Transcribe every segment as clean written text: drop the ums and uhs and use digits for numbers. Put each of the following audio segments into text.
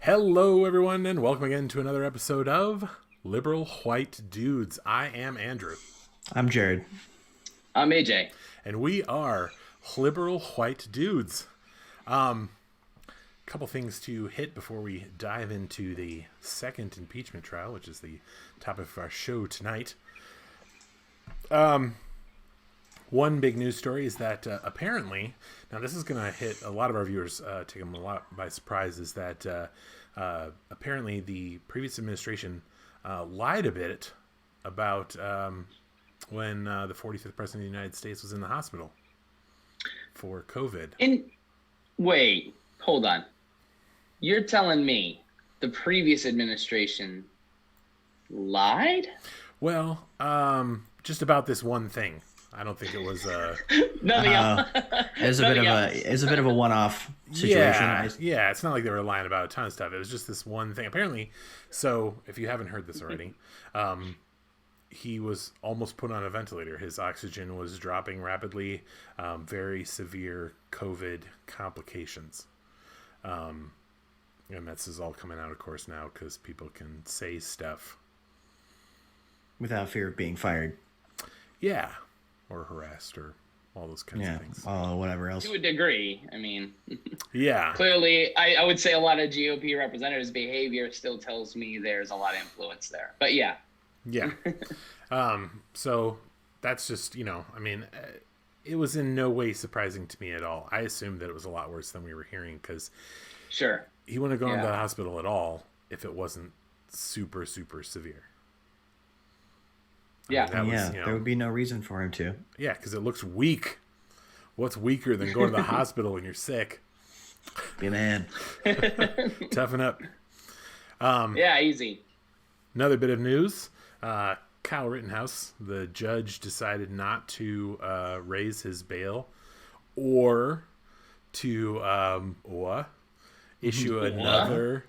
Hello, everyone, and welcome again to another episode of Liberal White Dudes. I am Andrew. I'm Jared. I'm AJ. And we are Liberal White Dudes. Couple things to hit before we dive into the second impeachment trial, which is the topic of our show tonight. One big news story is that apparently, now this is going to hit a lot of our viewers, take them a lot by surprise, is that apparently the previous administration lied a bit about when the 45th president of the United States was in the hospital for COVID. Wait, hold on. You're telling me the previous administration lied? Well, just about this one thing. I don't think it was nothing else. It was a bit of a one-off situation. Yeah, it's not like they were lying about a ton of stuff. It was just this one thing. Apparently, so if you haven't heard this already, he was almost put on a ventilator. His oxygen was dropping rapidly, very severe COVID complications. And this is all coming out, of course, now because people can say stuff Without fear of being fired. Yeah. Or harassed or all those kinds of things. Whatever else. To a degree. I mean, yeah. Clearly, I would say a lot of GOP representatives' behavior still tells me there's a lot of influence there. But yeah. Yeah. So that's just, I mean, it was in no way surprising to me at all. I assumed that it was a lot worse than we were hearing because sure, he wouldn't have gone to the hospital at all if it wasn't super, super severe. Yeah. There would be no reason for him to. Yeah, because it looks weak. What's weaker than going to the hospital when you're sick? Be a man. Toughen up. Yeah, easy. Another bit of news. Kyle Rittenhouse, the judge, decided not to raise his bail or to issue another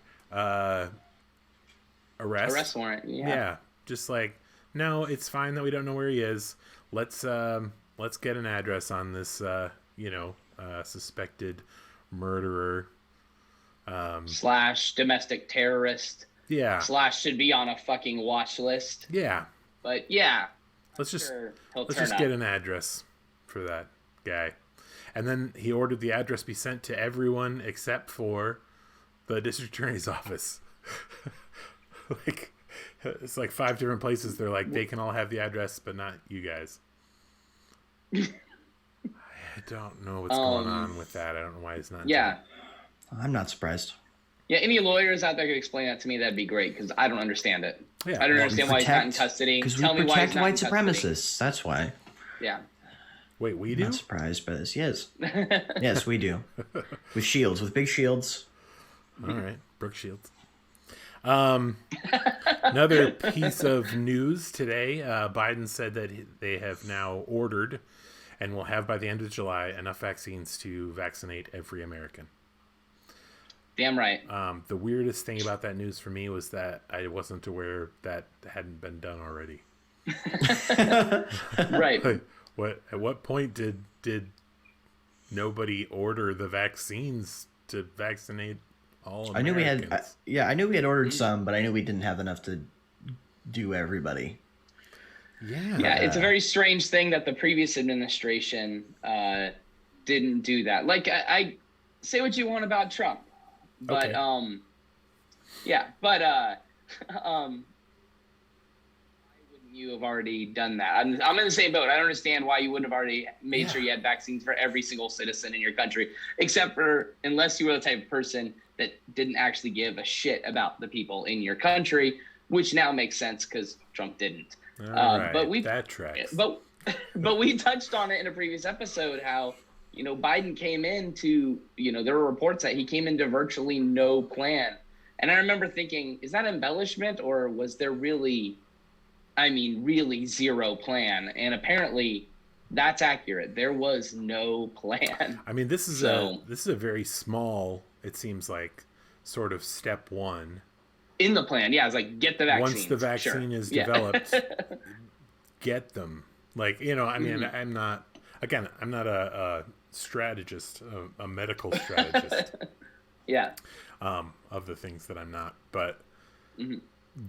arrest warrant. Yeah, just like, no, it's fine that we don't know where he is. Let's get an address on this suspected murderer / domestic terrorist. Yeah. / should be on a fucking watch list. Yeah. But yeah. Let's just get an address for that guy. And then he ordered the address be sent to everyone except for the district attorney's office. It's like 5 different places. They're like, they can all have the address, but not you guys. I don't know what's going on with that. I don't know why it's not. Yeah. I'm not surprised. Yeah, any lawyers out there could explain that to me, that'd be great, because I don't understand it. Yeah. I don't understand why he's not in custody. Tell me why he's not white in custody. supremacists. That's why. Yeah. Wait, we I'm do? not surprised, but yes. Yes, we do. With shields, with big shields. All right, Brooke Shields. Another piece of news today, Biden said that they have now ordered and will have by the end of July enough vaccines to vaccinate every American. Damn right. The weirdest thing about that news for me was that I wasn't aware that hadn't been done already. Right. At what point did nobody order the vaccines to vaccinate all Americans? I knew we had ordered some, but I knew we didn't have enough to do everybody. Yeah, it's a very strange thing that the previous administration didn't do that. Like, I say what you want about Trump, but okay. why wouldn't you have already done that? I'm in the same boat. I don't understand why you wouldn't have already made sure you had vaccines for every single citizen in your country, except for unless you were the type of person that didn't actually give a shit about the people in your country, which now makes sense because Trump didn't. Right, but that tracks. But we touched on it in a previous episode how, Biden came into, there were reports that he came into virtually no plan. And I remember thinking, is that embellishment or was there really zero plan? And apparently that's accurate. There was no plan. I mean, this is a very small, it seems like, sort of step one. In the plan, yeah, it's like get the vaccine. Once the vaccine is developed, get them. Like, I mean, I'm not a strategist, a medical strategist. Yeah. Of the things that I'm not. But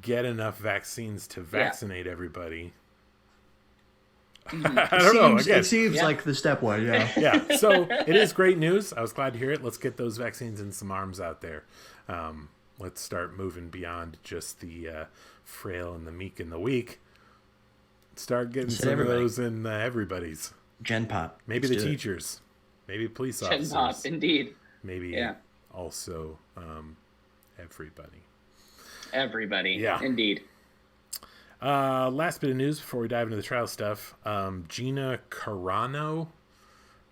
get enough vaccines to vaccinate everybody. I don't know. Again, It seems like the step one, yeah. yeah. So it is great news. I was glad to hear it. Let's get those vaccines and some arms out there. Let's start moving beyond just the frail and the meek and the weak. Start getting some of those in everybody's. Gen Pop. Maybe the teachers. Maybe police officers. Gen Pop, indeed. Maybe also everybody. Everybody. Yeah. Indeed. Last bit of news before we dive into the trial stuff. Gina Carano,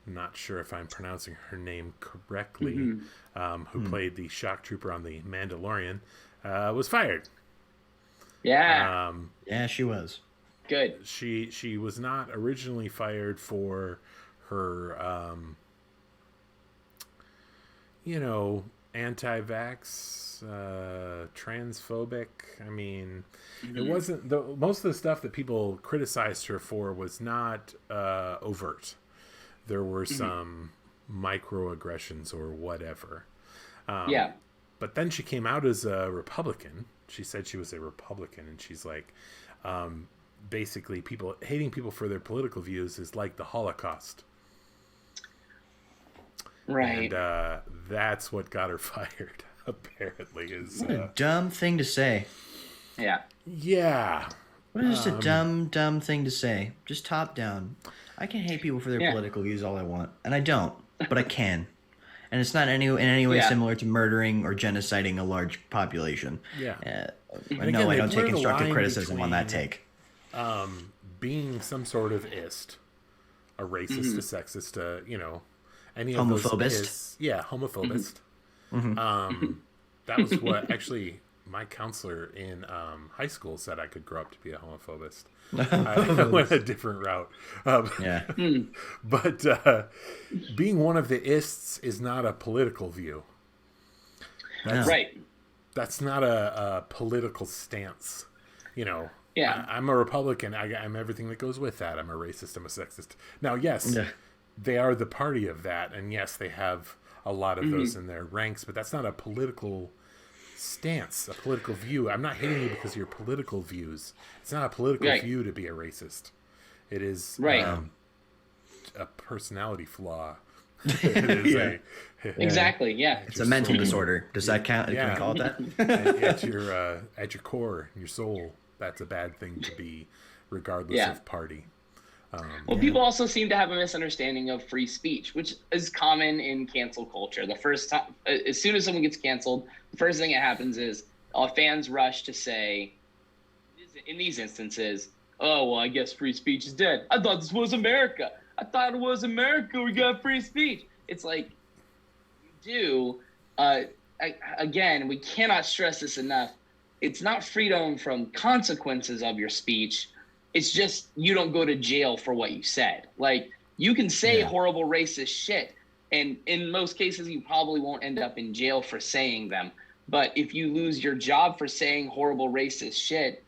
not sure if I'm pronouncing her name correctly, who played the shock trooper on The Mandalorian, was fired. Yeah. Yeah, she was. Good. She was not originally fired for her, anti-vax, transphobic. I mean, it wasn't most of the stuff that people criticized her for was not overt. There were some microaggressions or whatever. But then she came out as a Republican. She said she was a Republican, and she's like, basically, hating people for their political views is like the Holocaust. Right. And that's what got her fired, apparently. What a dumb thing to say. Yeah. Yeah. What is just a dumb thing to say? Just top down. I can hate people for their political views all I want. And I don't, but I can. And it's not in any way similar to murdering or genociding a large population. Yeah. No, I don't take constructive criticism on that take. Being some sort of ist, a racist, a sexist, any of homophobist. those ists. Yeah, homophobist. That was what actually my counselor in high school said I could grow up to be a homophobist. I went a different route. But being one of the ists is not a political view. Right. That's not a political stance. Yeah. I'm a Republican. I'm everything that goes with that. I'm a racist. I'm a sexist. Now, yes, they are the party of that. And yes, they have a lot of those in their ranks. But that's not a political stance, a political view. I'm not hating you because of your political views. It's not a political view to be a racist. It is a personality flaw. It is exactly. Yeah. It's a mental disorder. Does that count? Can we call it that? At your core, your soul, that's a bad thing to be, regardless of party. Well, people also seem to have a misunderstanding of free speech, which is common in cancel culture. The first time, as soon as someone gets canceled, the first thing that happens is fans rush to say, in these instances, oh, well, I guess free speech is dead. I thought this was America. I thought it was America. We got free speech. It's like, you do. Again, we cannot stress this enough. It's not freedom from consequences of your speech. It's just you don't go to jail for what you said. Like, you can say horrible racist shit, and in most cases, you probably won't end up in jail for saying them. But if you lose your job for saying horrible racist shit,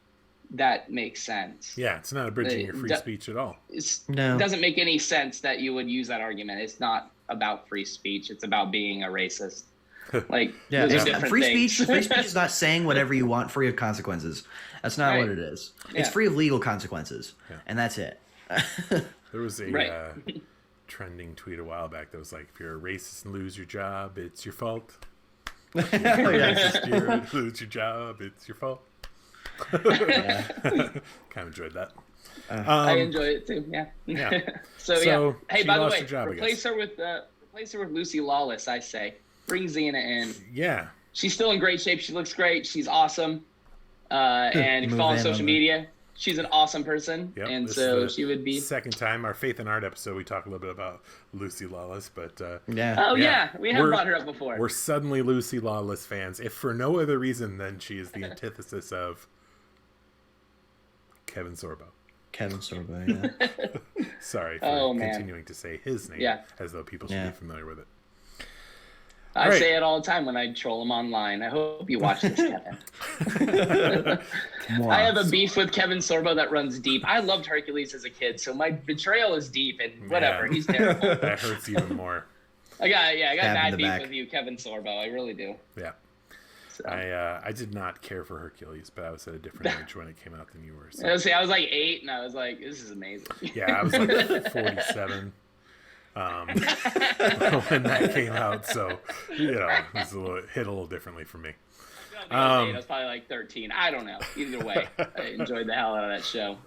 that makes sense. Yeah, it's not abridging your free speech at all. It doesn't make any sense that you would use that argument. It's not about free speech. It's about being a racist. Like, those are different free things. Free speech is not saying whatever you want free of consequences. That's not what it is. It's free of legal consequences, and that's it. There was a trending tweet a while back that was like, if you're a racist and lose your job, it's your fault. If you're racist and lose your job, it's your fault. Kind of enjoyed that. I enjoy it too. Yeah. So hey, by the way, replace her with Lucy Lawless. I say, bring Xena in. Yeah. She's still in great shape. She looks great. She's awesome. And if you follow on social media, she's an awesome person. Yep, and so she would be. Second time, our Faith and Art episode, we talk a little bit about Lucy Lawless, but we have brought her up before. We're suddenly Lucy Lawless fans, if for no other reason than she is the antithesis of Kevin Sorbo. Sorry for continuing to say his name as though people should be familiar with it. I say it all the time when I troll him online. I hope you watch this, Kevin. I have a beef with Kevin Sorbo that runs deep. I loved Hercules as a kid, so my betrayal is deep, and whatever. He's terrible. That hurts even more. I got Stab in bad the beef back. with you, Kevin Sorbo. I really do. Yeah. So. I did not care for Hercules, but I was at a different age when it came out than you were. So. I was like 8, and I was like, "This is amazing." Yeah, I was like 47 when that came out, so it was hit a little differently for me. I was probably like 13. I don't know. Either way, I enjoyed the hell out of that show.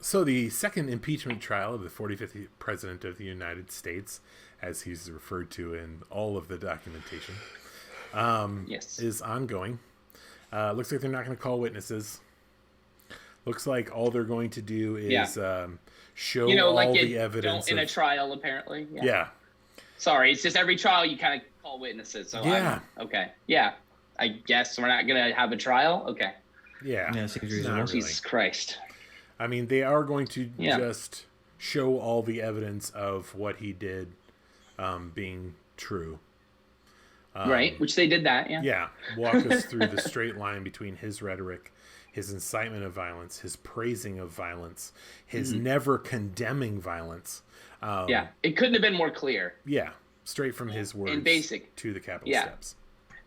So the second impeachment trial of the 45th President of the United States, as he's referred to in all of the documentation, Yes. is ongoing. Looks like they're not going to call witnesses. Looks like all they're going to do is show all like the evidence. in a trial, apparently. Yeah. Sorry, it's just every trial you kind of call witnesses. So Yeah. Okay. Yeah. I guess we're not going to have a trial. Okay. Yeah. Yeah, seems Not reasonable. really. Jesus Christ. I mean, they are going to Yeah. just show all the evidence of what he did being true. Right. Which they did that. Yeah. Yeah. Walk us through the straight line between his rhetoric, his incitement of violence, his praising of violence, his never condemning violence. Yeah. It couldn't have been more clear. Yeah. Straight from his words basic. to the Capitol Yeah. steps.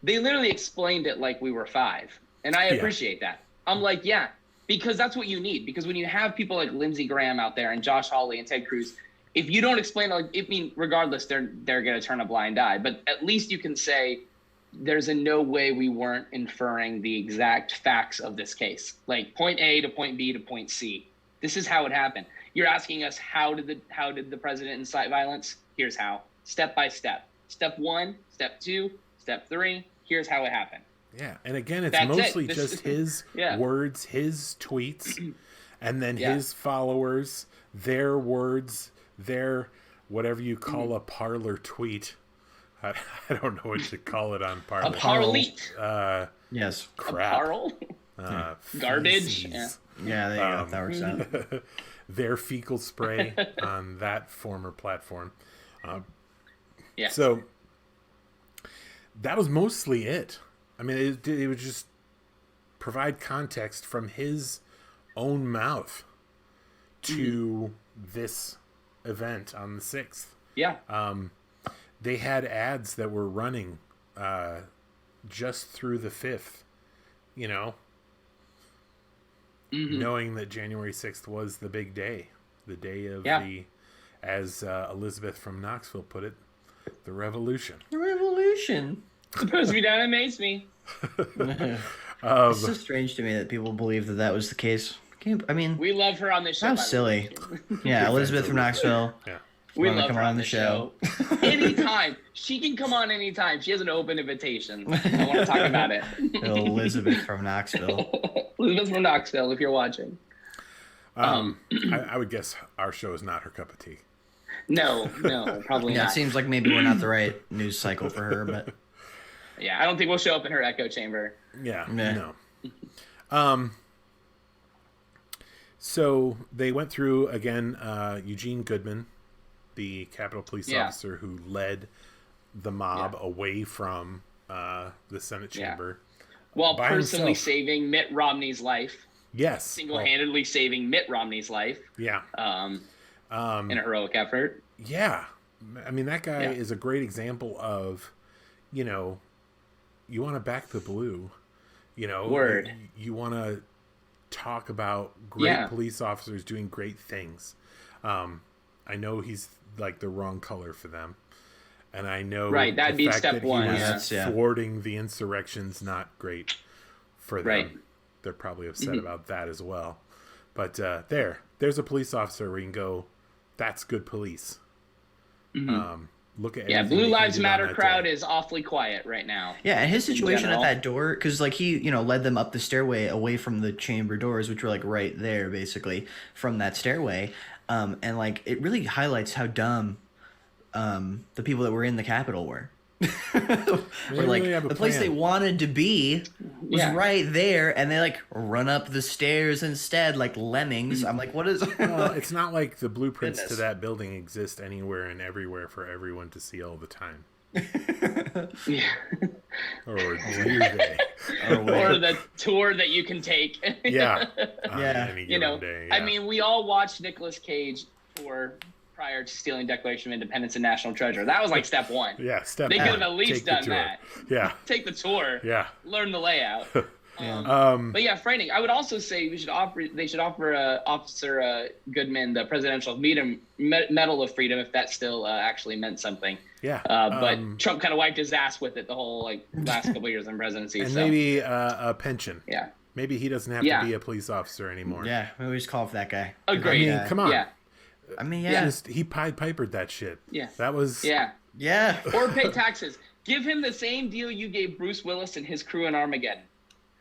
They literally explained it like we were 5. And I appreciate that. I'm like, yeah, because that's what you need. Because when you have people like Lindsey Graham out there and Josh Hawley and Ted Cruz, if you don't explain, regardless, they're going to turn a blind eye. But at least you can say there's in no way we weren't inferring the exact facts of this case. Like point A to point B to point C. This is how it happened. You're asking us how did the president incite violence? Here's how. Step by step. Step 1, step 2, step 3. Here's how it happened. Yeah. And again, it's That's mostly it. just his words, his tweets, and then his followers, their words, their whatever you call a parlor tweet. I don't know what to call it on Parler. A parlite. Yes. Crap. A parle. Garbage. feces. Yeah, there you go. That works out. Their fecal spray on that former platform. Yeah. So that was mostly it. I mean, it would just provide context from his own mouth to this event on the 6th. Yeah. They had ads that were running just through the 5th, knowing that January 6th was the big day, the day of as Elizabeth from Knoxville put it, the revolution. The revolution. Supposed to be down in me. It's so strange to me that people believe that was the case. We love her on this show. That was silly. Yeah, Elizabeth from Knoxville. Yeah. We Wanna love come her on the show. Anytime. She can come on anytime. She has an open invitation. I want to talk about it. Elizabeth from Knoxville. Elizabeth from Knoxville, if you're watching. I would guess our show is not her cup of tea. No, probably Yeah, not. it seems like maybe we're not the right news cycle for her, but Yeah, I don't think we'll show up in her echo chamber. Yeah, Nah. no. So they went through again. Eugene Goodman, the Capitol Police officer who led the mob away from the Senate chamber, While by personally himself. saving Mitt Romney's life, Yes, single-handedly saving Mitt Romney's life. Yeah. In a heroic effort. Yeah. I mean, that guy is a great example of, you want to back the blue, Word. You want to talk about great police officers doing great things. I know he's like the wrong color for them. And I know that'd be step that one. he was thwarting the insurrection's not great for them. Right. They're probably upset about that as well. But there's a police officer where you can go, that's good police. Look at Blue Lives Matter crowd is is awfully quiet right now. yeah, and his situation at general. that door, because like he, led them up the stairway away from the chamber doors, which were like right there, basically from that stairway, and like it really highlights how dumb the people that were in the Capitol were. Where, like the place they wanted to be was right there, and they like run up the stairs instead like lemmings. I'm like, what is? Well, it's not like the blueprints to Goodness. that building exist anywhere and everywhere for everyone to see all the time. Yeah. Or do they? Or the tour that you can take. Yeah. On Yeah. any given day, I mean, we all watched Nicolas Cage for prior to stealing Declaration of Independence and National Treasure. That was like step one. Yeah, step They one. could have at least Take the done tour. that. Yeah. Take the tour. Yeah. Learn the layout. Yeah. But yeah, frightening. I would also say they should offer Officer Goodman the Presidential Medal of Freedom if that still actually meant something. Yeah. But Trump kind of wiped his ass with it the whole last couple years in presidency. And so. maybe a pension. Yeah. Maybe he doesn't have to be a police officer anymore. Yeah, we always call for that guy. Agreed. I mean, come on. Yeah. I mean, yeah. He Pied Pipered that shit. Yeah. That was. Yeah. Yeah. Or pay taxes. Give him the same deal you gave Bruce Willis and his crew in Armageddon.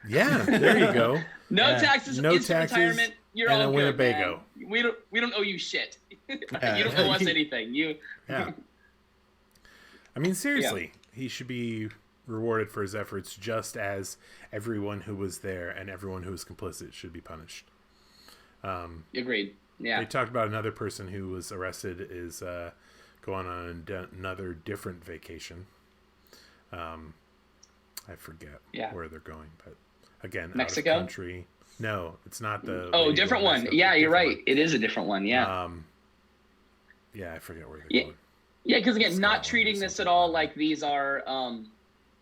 Yeah. There you go. No Yeah. taxes, No instant taxes, retirement. You're and all a good, Winnebago. man. We don't owe you shit. You Yeah. don't owe us anything. Yeah. I mean, seriously, he should be rewarded for his efforts just as everyone who was there and everyone who was complicit should be punished. Agreed. Yeah. They talked about another person who was arrested is going on another different vacation. I forget where they're going, but again, Mexico? out of country. No, it's not the. Oh, different one. Mexico, Yeah, you're different right. one. It is a different one. Yeah. Yeah, I forget where they're Yeah. going. Yeah, because again, Scotland not or treating this something at all like like these are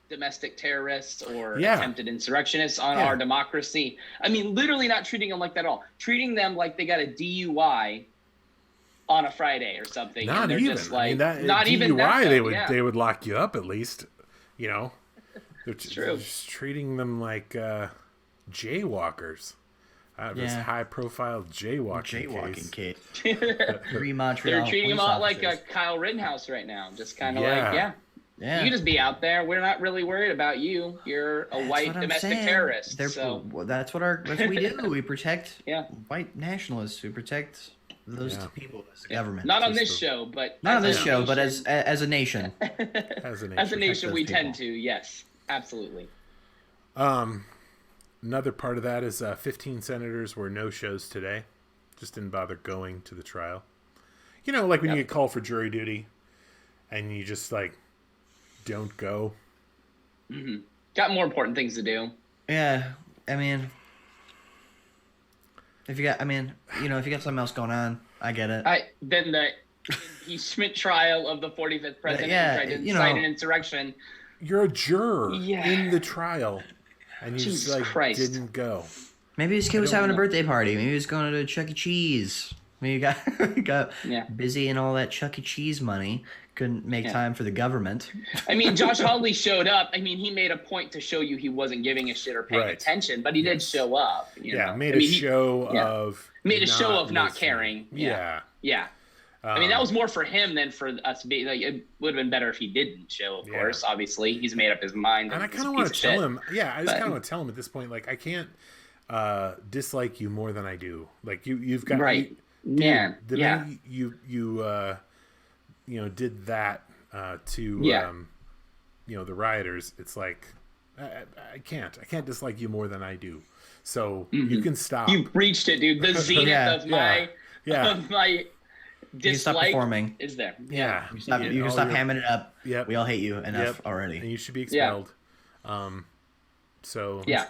domestic terrorists or Yeah. attempted insurrectionists on Yeah. our democracy. I mean, literally not treating them like that at all. Treating them like they got a DUI on a Friday or something. Not and they're even. just I like, mean, that not DUI, even that. they would lock you up at least. You know, they're true. just treating them like jaywalkers. This Yeah. high-profile jaywalking case. case. Three Montreal. They're treating them all like a officers. Kyle Rittenhouse right now. Just kind of Yeah. like, yeah. Yeah. You can just be out there. We're not really worried about you. You're a That's white what I'm domestic saying. terrorist. They're- So well, that's what we do. We protect Yeah. white nationalists. We protect those Yeah. people as a government. not on Just this the- show, but Not on as this a show, but nation- as a nation. As a nation. as a nation, those we people. tend to. Yes, absolutely. Another part of that is 15 senators were no-shows today. Just didn't bother going to the trial. You know, like when you get called for jury duty and you just, like, don't go. Got more important things to do. Yeah, I mean, if you got something else going on, I get it. Then the impeachment trial of the 45th president Yeah, who tried to you incite know. an insurrection. You're a juror Yeah. in the trial. And you Jesus just, like, Christ. didn't go. Maybe his kid was don't having a know. birthday party. Maybe he was going to Chuck E. Cheese. Maybe he got Yeah. busy in all that Chuck E. Cheese money. Couldn't make time for the government. I mean, Josh Hawley showed up. I mean, he made a point to show you he wasn't giving a shit or paying Right. attention, but he did show up. You know? Made I mean, a show yeah. of Made a show of not listening. caring. Yeah. Yeah. I mean, that was more for him than for us. Like, it would have been better if he didn't show. Of Yeah. course, obviously, he's made up his mind. And I he's kind a of want piece to tell shit. him. Yeah, I just But- kind of want to tell him at this point, like, I can't dislike you more than I do. Like, you've got Right. Dude, Yeah. the Yeah. minute you did that to Yeah. the rioters, it's like I can't dislike you more than I do. So you can stop. You reached it, dude. The zenith Yeah. of my Yeah. of my You can stop dislike performing. is there. Yeah, You can stop hamming it up. Yep. We all hate you enough Yep. already. and you should be Yeah. expelled. So Yeah.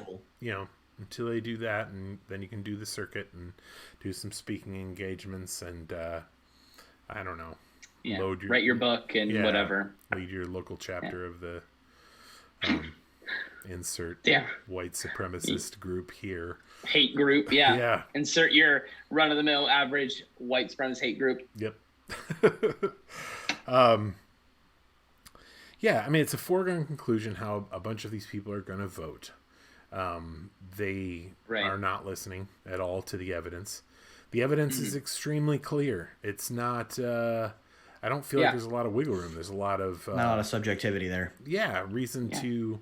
until they do that, and then you can do the circuit and do some speaking engagements, and I don't know, Yeah. load your- Write your book and Yeah. whatever. lead your local chapter of the insert Yeah. white supremacist group here. Hate group. Yeah. Yeah. Insert your run of the mill average white supremacist hate group. Yep. Yeah, I mean, it's a foregone conclusion how a bunch of these people are going to vote. They Right. are not listening at all to the evidence. The evidence is extremely clear. It's not. I don't feel like Yeah. there's a lot of wiggle room. There's a lot of Not a lot of subjectivity there. reason Yeah. to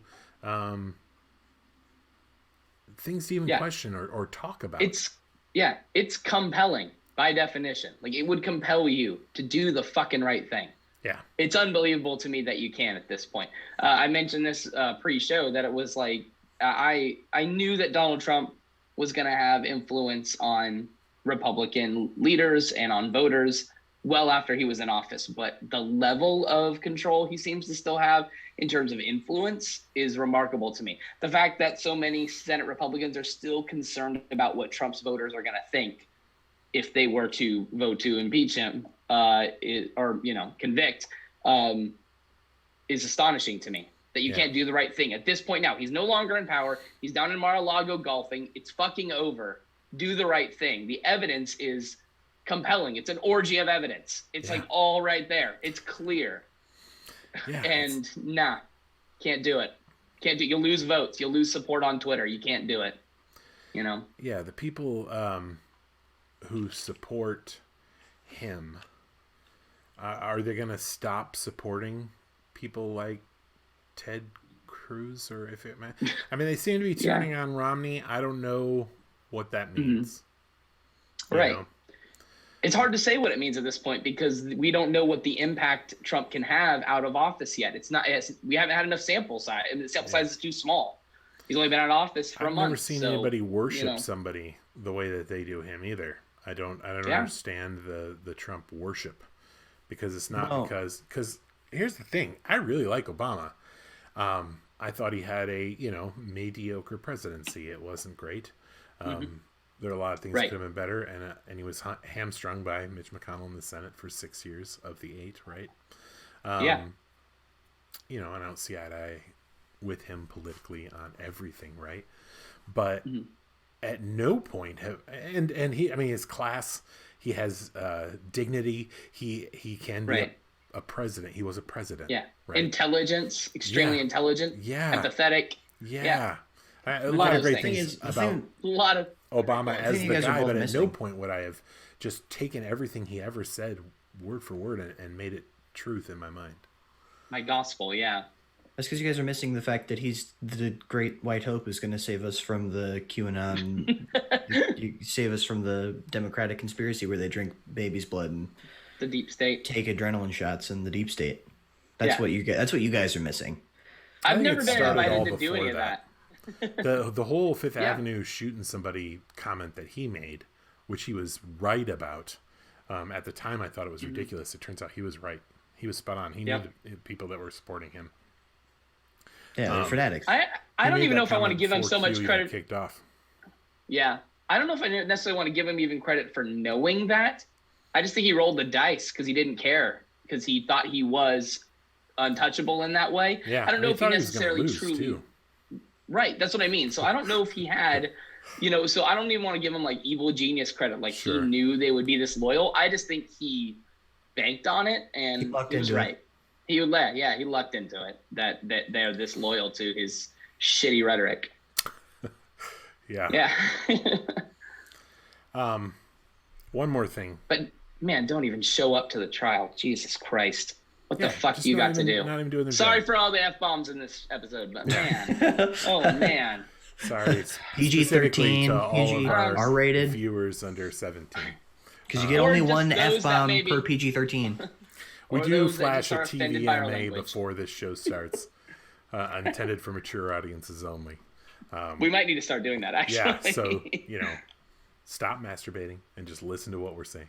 things to even Yeah. question or talk about. It's compelling by definition. Like, it would compel you to do the fucking right thing. Yeah. It's unbelievable to me that you can at this point. I mentioned this pre-show that it was like I knew that Donald Trump was going to have influence on Republican leaders and on voters well after he was in office, but the level of control he seems to still have in terms of influence is remarkable to me. The fact that so many Senate Republicans are still concerned about what Trump's voters are going to think if they were to vote to impeach him or convict, is astonishing to me. That you can't do the right thing. At this point now, he's no longer in power. He's down in Mar-a-Lago golfing. It's fucking over. Do the right thing. The evidence is compelling. It's an orgy of evidence. It's like all right there. It's clear. Yeah, and can't do it. Can't do it. You'll lose votes. You'll lose support on Twitter. You can't do it. Yeah, the people who support him, are they going to stop supporting people like Ted Cruz? Or they seem to be turning on Romney. I don't know what that means. Right. It's hard to say what it means at this point because we don't know what the impact Trump can have out of office yet. We haven't had enough sample size. The sample size is too small. He's only been out of office for a month. I've never seen anybody worship somebody the way that they do him either. I don't understand the Trump worship, because it's not because here's the thing. I really like Obama. I thought he had a mediocre presidency. It wasn't great. There are a lot of things that could have been better, and he was hamstrung by Mitch McConnell in the Senate for 6 years of the 8, right? And I don't see eye to eye with him politically on everything, right? But at no point and he, his class, he has dignity. He can be a president. He was a president. Yeah. Right? Intelligence, extremely intelligent. Yeah. Empathetic. Yeah. A lot of great things about Obama as the guy, but at no point would I have just taken everything he ever said word for word and made it truth in my mind. My gospel, yeah. That's because you guys are missing the fact that he's the great white hope who's going to save us from the QAnon, you save us from the Democratic conspiracy where they drink baby's blood and the deep state, take adrenaline shots in the deep state. That's what you get. That's what you guys are missing. I've never been invited to do any of that. The whole Fifth Avenue shooting somebody comment that he made, which he was right about. At the time, I thought it was ridiculous. It turns out he was right. He was spot on. He knew the people that were supporting him. Yeah, they're fanatics. I don't even know if I want to give him so much credit. Kicked off. Yeah, I don't know if I necessarily want to give him even credit for knowing that. I just think he rolled the dice because he didn't care, because he thought he was untouchable in that way. Yeah, I don't know if he necessarily truly. Too. Right, that's what I mean. So I don't know if he had, so I don't even want to give him like evil genius credit. Like he knew they would be this loyal. I just think he banked on it and he was right. He lucked into it that they're this loyal to his shitty rhetoric. Yeah. One more thing. But man, don't even show up to the trial. Jesus Christ. What the fuck do you got to do? Not even doing their Sorry job. for all the F-bombs in this episode, but man. Oh man. Sorry. It's PG-13, PG R-rated. Viewers under 17. Because you get only one F-bomb per PG-13. We do flash a TVMA before this show starts, intended for mature audiences only. We might need to start doing that, actually. Yeah, so, stop masturbating and just listen to what we're saying.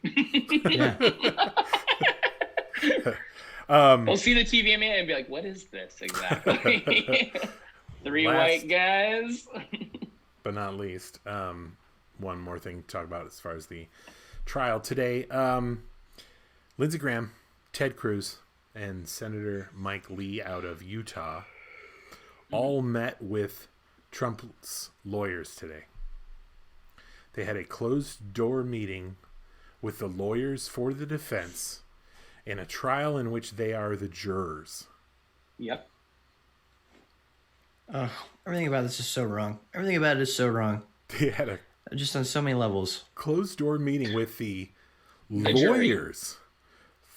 We'll see the TVMA and be like, what is this exactly? Three white guys. But not least, one more thing to talk about as far as the trial today. Lindsey Graham, Ted Cruz, and Senator Mike Lee out of Utah all met with Trump's lawyers today. They had a closed-door meeting with the lawyers for the defense in a trial in which they are the jurors. Yep. Everything about this is so wrong. Everything about it is so wrong. They had a just on so many levels. Closed-door meeting with the lawyers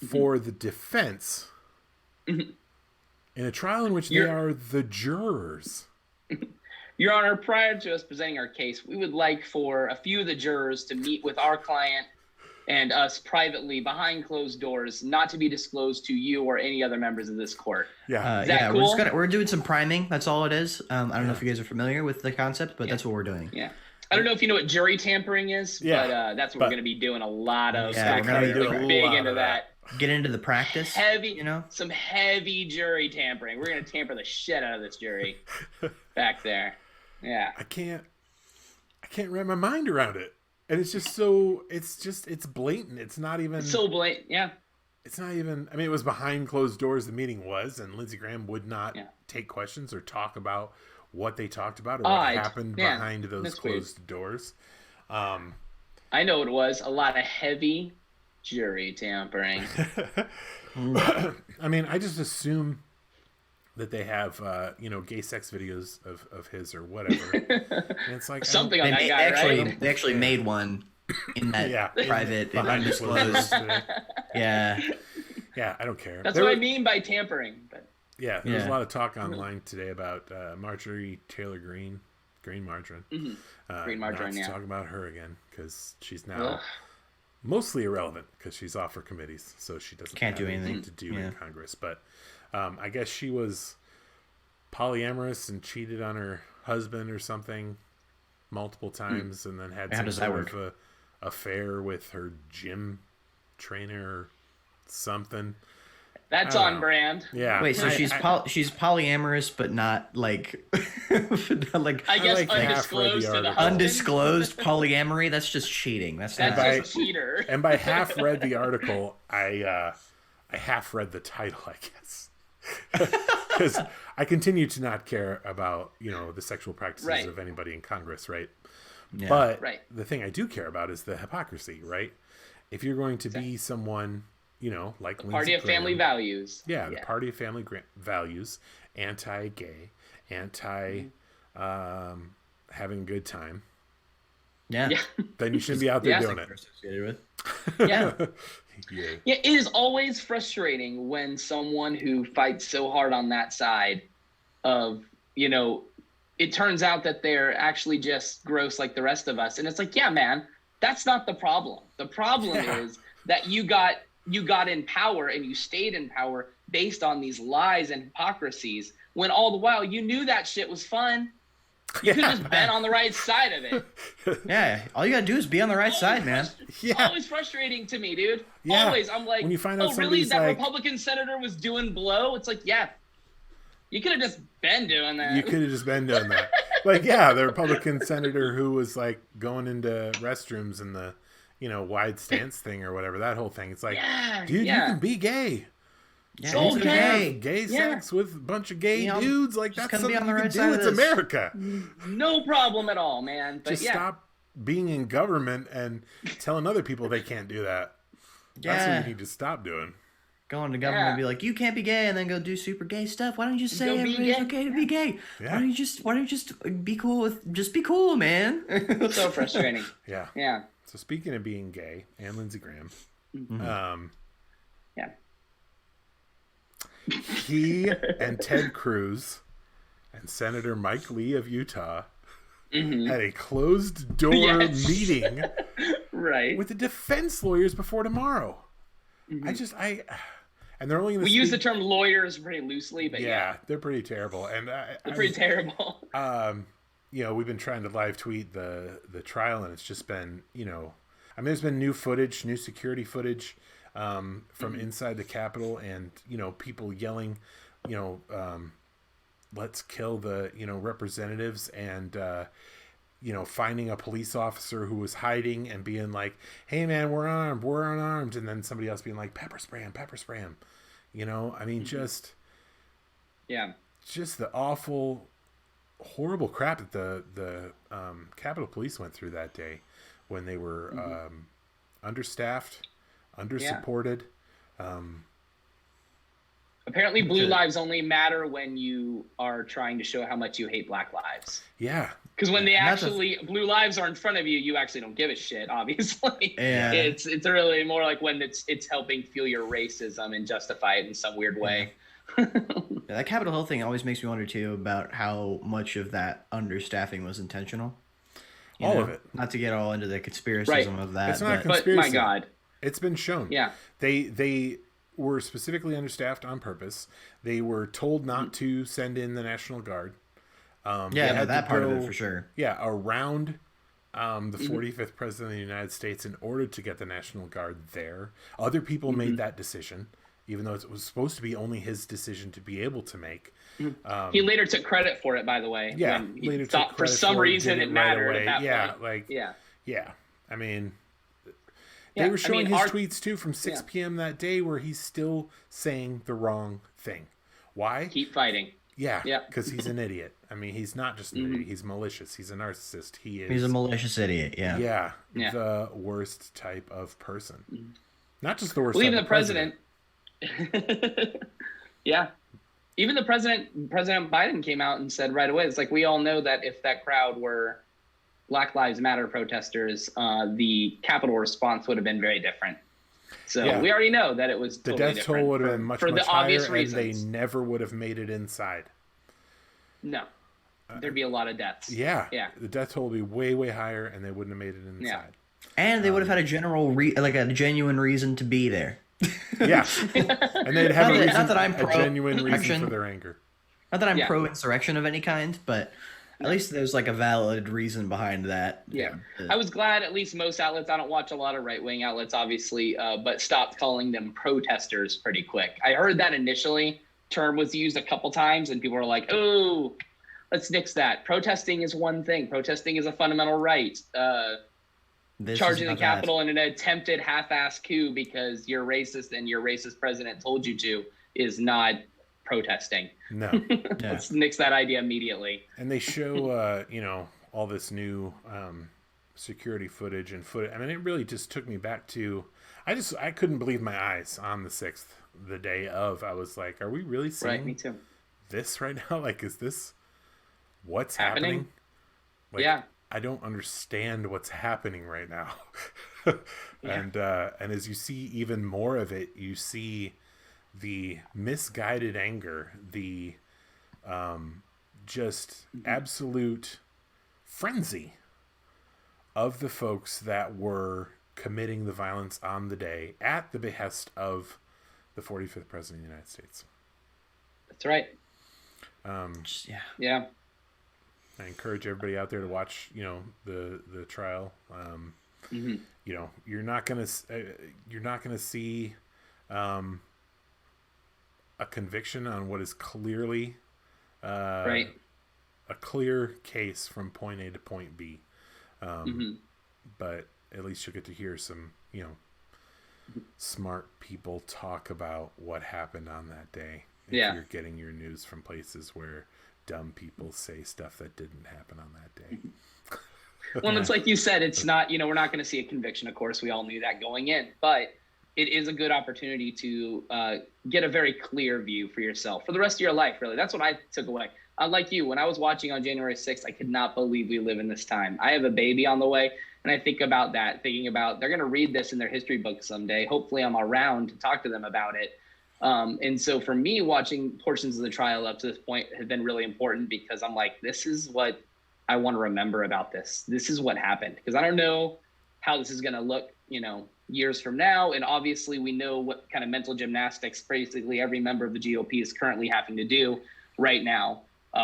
for the defense in a trial in which they are the jurors. Your Honor, prior to us presenting our case, we would like for a few of the jurors to meet with our client and us privately behind closed doors, not to be disclosed to you or any other members of this court. Yeah, is that cool? We're doing some priming. That's all it is. I don't know if you guys are familiar with the concept, but that's what we're doing. Yeah. I don't know if you know what jury tampering is, but that's what we're going to be doing a lot of. Yeah, we're going to be doing big into that. Get into the practice. Some heavy jury tampering. We're going to tamper the shit out of this jury back there. Yeah. I can't wrap my mind around it. and it's blatant. It's not even It's so blatant. Yeah. It's not even, I mean, it was behind closed doors, the meeting was, and Lindsey Graham would not take questions or talk about what they talked about or what happened behind those closed doors. I know what it was. A lot of heavy jury tampering. I mean, I just assume that they have, gay sex videos of his or whatever. And it's like something on that guy, right? They actually made one in that private and undisclosed. Yeah, I don't care. That's what I mean by tampering. But there's a lot of talk online today about Marjorie Taylor Greene, Green Margarine. Green Margarine. Not to talk about her again because she's now mostly irrelevant because she's off her committees, so she can't do anything to do in Congress. But I guess she was polyamorous and cheated on her husband or something multiple times, and then had some sort of a affair with her gym trainer or something. That's on brand. Yeah. Wait, so she's polyamorous, but not like like I guess undisclosed to the undisclosed polyamory. That's just cheating. That's just cheater. And by half read the article, I half read the title, I guess, because I continue to not care about the sexual practices of anybody in Congress, right? Yeah. But the thing I do care about is the hypocrisy, right? If you're going to be someone, like the Party of Family Values. Yeah, the Party of Family Values, anti-gay, anti having a good time. Yeah. Then you shouldn't be out there doing it. Yeah. It is always frustrating when someone who fights so hard on that side of, it turns out that they're actually just gross like the rest of us. And it's like, yeah, man, that's not the problem. The problem is that you got in power and you stayed in power based on these lies and hypocrisies when all the while you knew that shit was fun. You could have just been on the right side of it. Yeah, all you gotta do is be on the right side, man. Always frustrating to me, dude. Yeah. Always. I'm like, when you find out really? That Republican senator was doing blow? It's like, yeah, you could have just been doing that. You could have just been doing that. Like, yeah, the Republican senator who was like going into restrooms in the, wide stance thing or whatever, that whole thing. It's like, dude, you can be gay. Yeah, so okay. Gay sex with a bunch of gay dudes, like that's something you can do. It's America. No problem at all, man. But just stop being in government and telling other people they can't do that. That's what you need to stop doing. Go into government and be like, you can't be gay, and then go do super gay stuff. Why don't you just say everybody's okay to be gay? Yeah. Why don't you just be cool be cool, man? So frustrating. Yeah. So speaking of being gay and Lindsey Graham, he and Ted Cruz and Senator Mike Lee of Utah had a closed door meeting with the defense lawyers before tomorrow. And they're only going to use the term lawyers pretty loosely, but they're pretty terrible. And they're pretty terrible. We've been trying to live tweet the trial, and it's just been, there's been new security footage from inside the Capitol, and people yelling, let's kill the representatives, and finding a police officer who was hiding and being like, hey man, we're unarmed, and then somebody else being like, pepper spray him, just the awful, horrible crap that the Capitol Police went through that day when they were understaffed, undersupported. Apparently blue lives only matter when you are trying to show how much you hate black lives. Yeah. Because when they blue lives are in front of you, you actually don't give a shit, obviously. Yeah. It's really more like when it's helping fuel your racism and justify it in some weird way. That Capitol Hill thing always makes me wonder too about how much of that understaffing was intentional. All of it. Not to get all into the conspiracism of that. It's not a conspiracy. But my God. It's been shown. Yeah. They were specifically understaffed on purpose. They were told not to send in the National Guard. That part of it for sure. Yeah, around the 45th president of the United States in order to get the National Guard there. Other people made that decision, even though it was supposed to be only his decision to be able to make. He later took credit for it, by the way. Yeah, later took credit for some reason it mattered at that point. I mean, they were showing his tweets too from 6 p.m. that day where he's still saying the wrong thing. Why? Keep fighting. Yeah, because he's an idiot. I mean, he's not just an idiot. He's malicious. He's a narcissist. He's a malicious idiot. Yeah. Yeah. The worst type of person. Not just the worst. Well, even the president. Yeah. Even the President Biden came out and said right away, it's like, we all know that if that crowd were Black Lives Matter protesters, the Capitol response would have been very different. So we already know that it was the totally death toll would have been much, for much the obvious higher, reasons. and they never would have made it inside. No, there'd be a lot of deaths. Yeah. The death toll would be way, way higher, and they wouldn't have made it inside. Yeah. And they would have had a a genuine reason to be there. Yeah, and they'd have a genuine reason for their anger. Not that I'm pro-insurrection of any kind, but at least there's like a valid reason behind that. Yeah. I was glad at least most outlets, I don't watch a lot of right-wing outlets, obviously, but stopped calling them protesters pretty quick. I heard that initially term was used a couple times, and people were like, oh, let's nix that. Protesting is one thing. Protesting is a fundamental right. Charging the Capitol in an attempted half-assed coup because you're racist and your racist president told you to is not protesting. No. Let's nix that idea immediately. And they show, all this new security footage and footage. I mean, it really just took me back to, I couldn't believe my eyes on the 6th, the day of. I was like, are we really seeing me too. This right now? Like, is this what's happening? Like, yeah. I don't understand what's happening right now. And as you see even more of it, you see the misguided anger, the just absolute frenzy of the folks that were committing the violence on the day at the behest of the 45th President of the United States. That's right. Yeah. I encourage everybody out there to watch, the trial. You're not gonna see a conviction on what is clearly a clear case from point A to point B. But at least you'll get to hear some, smart people talk about what happened on that day. If you're getting your news from places where dumb people say stuff that didn't happen on that day. Well, it's like you said, it's not, we're not going to see a conviction. Of course, we all knew that going in, but it is a good opportunity to get a very clear view for yourself for the rest of your life. Really. That's what I took away. Unlike you, when I was watching on January 6th, I could not believe we live in this time. I have a baby on the way, and I think about that, thinking about they're going to read this in their history book someday. Hopefully I'm around to talk to them about it. And so for me, watching portions of the trial up to this point have been really important because I'm like, this is what I want to remember about this. This is what happened. Because I don't know how this is going to look, years from now. And obviously we know what kind of mental gymnastics basically every member of the GOP is currently having to do right now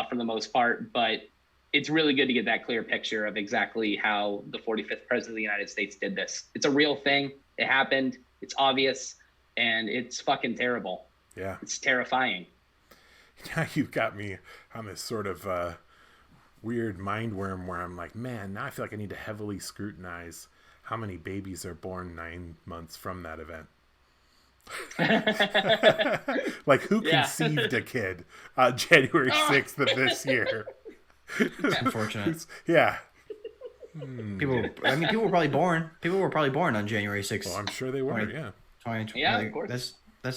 for the most part. But it's really good to get that clear picture of exactly how the 45th President of the United States did this. It's a real thing. It happened. It's obvious. And it's fucking terrible. Yeah. It's terrifying. Now you've got me on this sort of weird mind worm where I'm like, man, now I feel like I need to heavily scrutinize how many babies are born 9 months from that event. Like, who conceived a kid on January 6th of this year? It's unfortunate. Yeah. People were probably born. People were probably born on January 6th. Well, I'm sure they were, yeah. Of course. That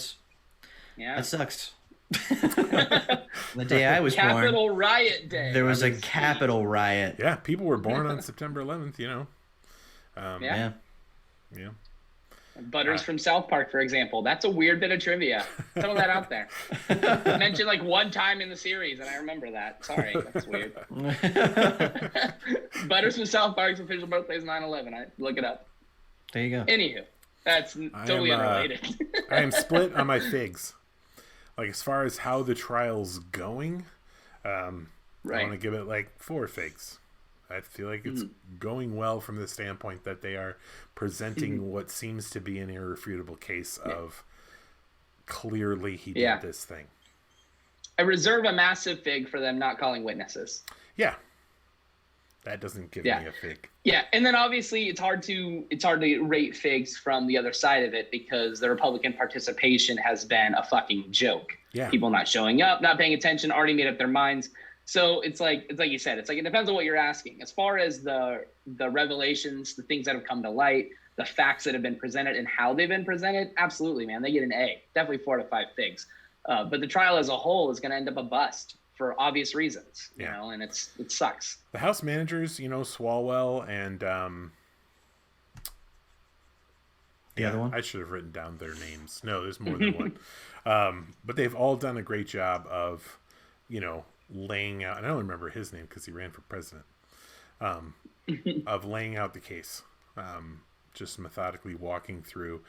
sucks. The day I was born, Capitol riot day. There was a Capitol riot. Yeah, people were born on September 11th. Yeah. Butters from South Park, for example. That's a weird bit of trivia. Throw that out there. Mentioned like one time in the series, and I remember that. Sorry, that's weird. Butters from South Park's official birthday is 9/11. I look it up. There you go. Anywho. That's totally unrelated. I am split on my figs. Like, as far as how the trial's going, I want to give it like 4 figs. I feel like it's going well from the standpoint that they are presenting what seems to be an irrefutable case of clearly he did this thing. I reserve a massive fig for them not calling witnesses. Yeah. That doesn't give Yeah. me a fig. Yeah, and then obviously it's hard to rate figs from the other side of it because the Republican participation has been a fucking joke. Yeah. People not showing up, not paying attention, already made up their minds. So it's like you said, it's like it depends on what you're asking. As far as the revelations, the things that have come to light, the facts that have been presented and how they've been presented, absolutely, man, they get an A, definitely 4 to 5 figs. But the trial as a whole is going to end up a bust for obvious reasons, you know, and it sucks. The House managers, you know, Swalwell and The other one? I should have written down their names. No, there's more than one. But they've all done a great job of, you know, laying out, and I don't remember his name because he ran for president, of laying out the case, just methodically walking through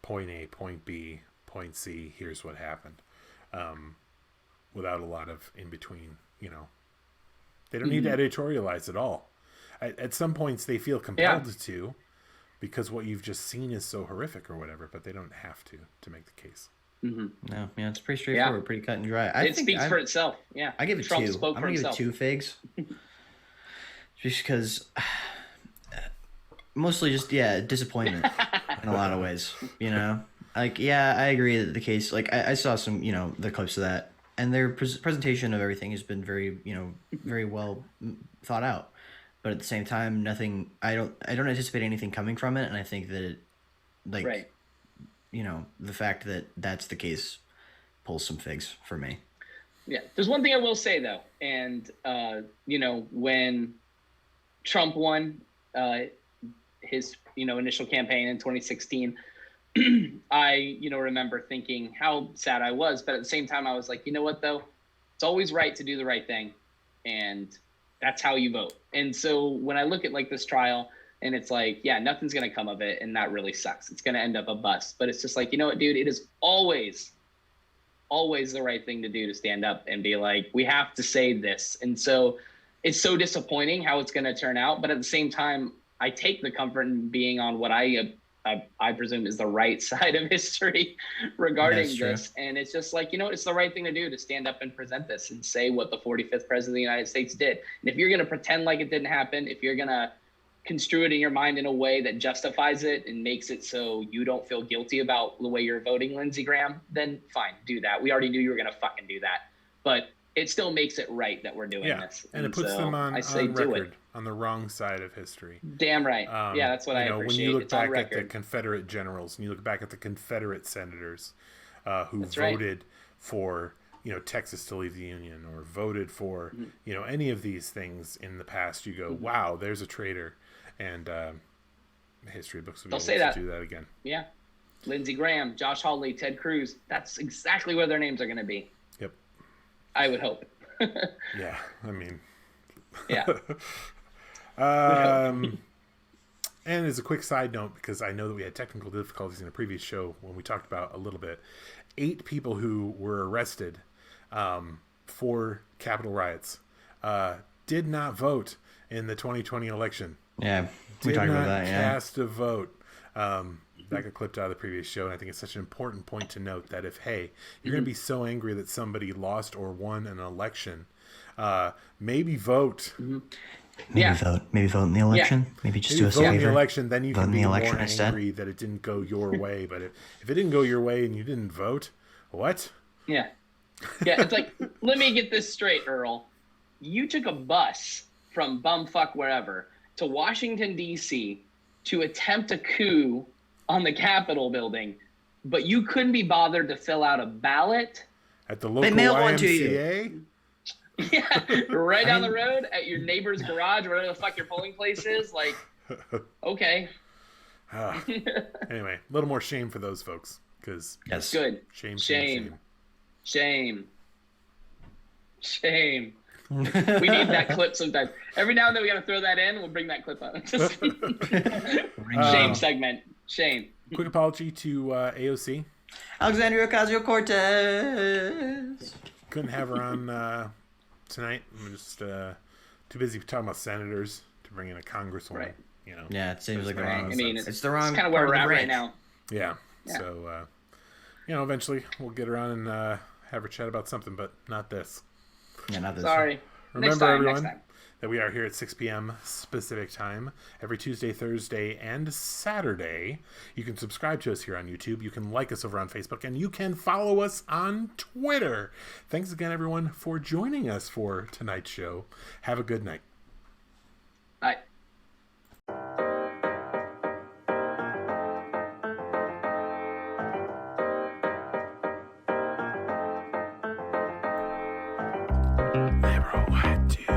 point A, point B, point C, here's what happened, without a lot of in between, you know. They don't need to editorialize at all. At some points they feel compelled to, because what you've just seen is so horrific or whatever, but they don't have to make the case. No, yeah, it's pretty straightforward, pretty cut and dry. It speaks for itself. Yeah, I give it Trump 2. spoke I'm for gonna give it himself. 2 figs, just because, mostly just disappointment in a lot of ways. You know, like I agree that the case. Like I saw some, you know, the clips of that, and their presentation of everything has been very, you know, very well thought out. But at the same time, nothing. I don't anticipate anything coming from it, and I think that it, like. Right. You know, the fact that that's the case pulls some figs for me. Yeah. There's one thing I will say, though. And, you know, when Trump won his, you know, initial campaign in 2016, I, you know, remember thinking how sad I was. But at the same time, I was like, you know what, though? It's always right to do the right thing. And that's how you vote. And so when I look at, like, this trial, and it's like, yeah, nothing's going to come of it. And that really sucks. It's going to end up a bust. But it's just like, you know what, dude, it is always the right thing to do to stand up and be like, we have to say this. And so it's so disappointing how it's going to turn out. But at the same time, I take the comfort in being on what I presume is the right side of history regarding this. And it's just like, you know, it's the right thing to do to stand up and present this and say what the 45th president of the United States did. And if you're going to pretend like it didn't happen, if you're going to construe it in your mind in a way that justifies it and makes it so you don't feel guilty about the way you're voting, Lindsey Graham, then fine, do that. We already knew you were going to fucking do that. But it still makes it right that we're doing this. And it puts so them on do record, it. on the wrong side of history. Damn right. Yeah, that's what I appreciate. When you look it's on back at the record. Confederate generals, and you look back at the Confederate senators who That's right. voted for, you know, Texas to leave the Union, or voted for, you know, any of these things in the past, you go, wow, there's a traitor. And history books will be able to do that again. Yeah. Lindsey Graham, Josh Hawley, Ted Cruz. That's exactly where their names are going to be. Yep. I would hope. Yeah. I mean. Yeah. And as a quick side note, because I know that we had technical difficulties in a previous show when we talked about a little bit, 8 people who were arrested for Capitol riots did not vote in the 2020 election. Yeah, we talked about that. Yeah, cast a vote. That got clipped out of the previous show, and I think it's such an important point to note that if, hey, you're going to be so angry that somebody lost or won an election, maybe vote. Maybe vote in the election. Maybe just do us a vote in favor. the election, then you Vote can in be the more election instead. angry that it didn't go your way. But if it didn't go your way and you didn't vote, what? Yeah. Yeah, it's like, let me get this straight, Earl. You took a bus from bumfuck wherever to Washington, D.C. to attempt a coup on the Capitol building, but you couldn't be bothered to fill out a ballot? At the local mailed one to YMCA? Yeah, right down the road at your neighbor's garage, wherever the fuck your polling place is? Like, okay. Anyway, a little more shame for those folks, because Yes. Good. shame. We need that clip sometime. Every now and then we got to throw that in. We'll bring that clip up. Shame segment. Shame. Quick apology to AOC. Alexandria Ocasio-Cortez. Couldn't have her on tonight. I'm just too busy talking about senators to bring in a congresswoman. Right. You know. Yeah, it seems like the Right. wrong. I mean, it's the wrong. It's kind of where part we're of at the right branch. now. Yeah. Yeah. So, you know, eventually we'll get around and have her chat about something, but not this. Yeah, not this. Sorry. Remember, everyone, Next time. that we are here at 6 p.m. Pacific time every Tuesday, Thursday, and Saturday. You can subscribe to us here on YouTube. You can like us over on Facebook, and you can follow us on Twitter. Thanks again, everyone, for joining us for tonight's show. Have a good night. Bye. Never what to